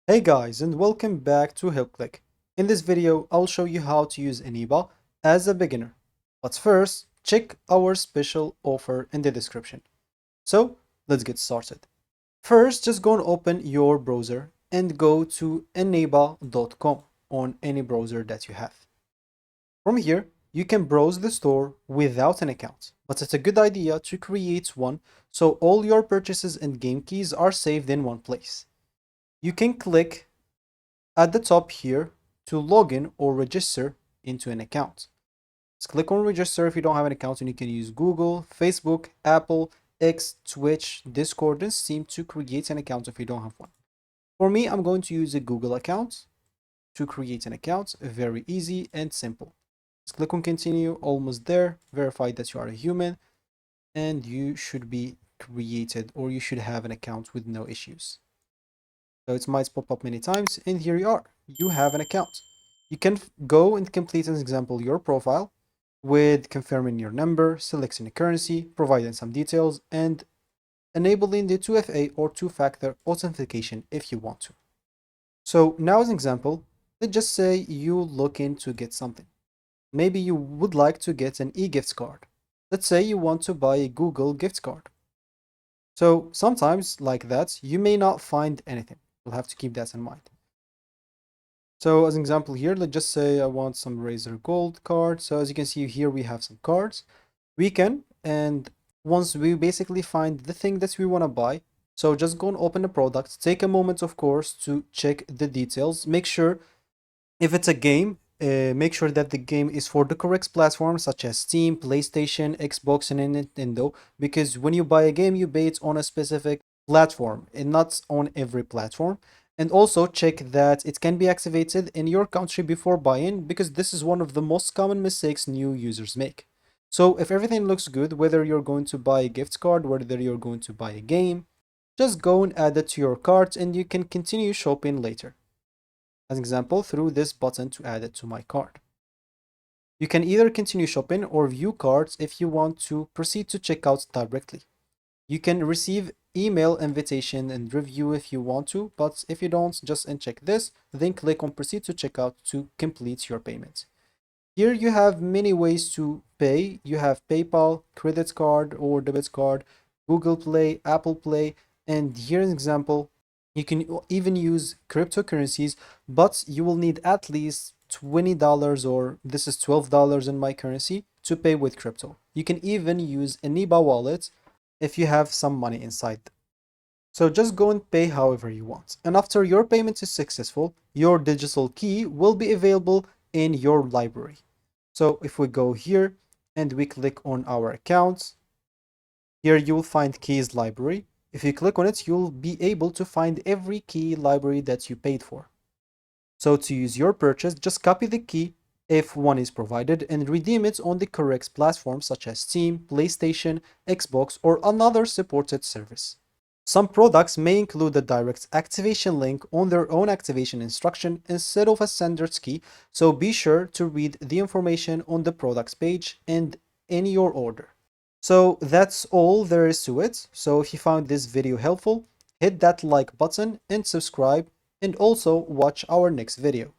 Hey guys, and welcome back to HelpClick. In this video, I'll show you how to use Eneba as a beginner. But first, check our special offer in the description. So, let's get started. First, just go and open your browser and go to eneba.com on any browser that you have. From here, you can browse the store without an account, but it's a good idea to create one so all your purchases and game keys are saved in one place. You can click at the top here to log in or register into an account. Just click on register if you don't have an account, and you can use Google, Facebook, Apple, X, Twitch, Discord, and Steam to create an account if you don't have one. For me, I'm going to use a Google account to create an account. Very easy and simple. Just click on continue, almost there, verify that you are a human, and you should be created, or you should have an account with no issues. So it might pop up many times, and here you are. You have an account. You can go and complete, as example, your profile with confirming your number, selecting a currency, providing some details, and enabling the 2FA or two-factor authentication if you want to. So now as an example, let's just say you looking to get something. Maybe you would like to get an e-gift card. Let's say you want to buy a Google gift card. So sometimes like that, you may not find anything. You'll have to keep that in mind. So as an example here, let's just say I want some Razer Gold card. So as you can see here, we have some cards. We can, and once we basically find the thing that we want to buy, so just go and open the product. Take a moment, of course, to check the details. Make sure if it's a game, make sure that the game is for the correct platforms such as Steam, PlayStation, Xbox, and Nintendo. Because when you buy a game, you buy it on a specific platform and not on every platform. And also check that it can be activated in your country before buying, because this is one of the most common mistakes new users make. So if everything looks good, whether you're going to buy a gift card, whether you're going to buy a game, just go and add it to your cart and you can continue shopping later. As an example, through this button to add it to my cart. You can either continue shopping or view cards if you want to proceed to checkout directly. You can receive email invitation and review if you want to, but if you don't, just uncheck this, then click on proceed to checkout to complete your payment. Here you have many ways to pay. You have PayPal, credit card or debit card, Google Play, Apple Play, and here's an example. You can even use cryptocurrencies, but you will need at least $20, or this is $12 in my currency, to pay with crypto. You can even use Eneba wallet if you have some money inside. So just go and pay however you want. And after your payment is successful, your digital key will be available in your library. So if we go here and we click on our accounts, here you will find keys library. If you click on it, you'll be able to find every key library that you paid for. So to use your purchase, just copy the key if one is provided and redeem it on the correct platform such as Steam, PlayStation, Xbox, or another supported service. Some products may include a direct activation link on their own activation instruction instead of a standard key, so be sure to read the information on the products page and in your order. So that's all there is to it. So if you found this video helpful, hit that like button and subscribe, and also watch our next video.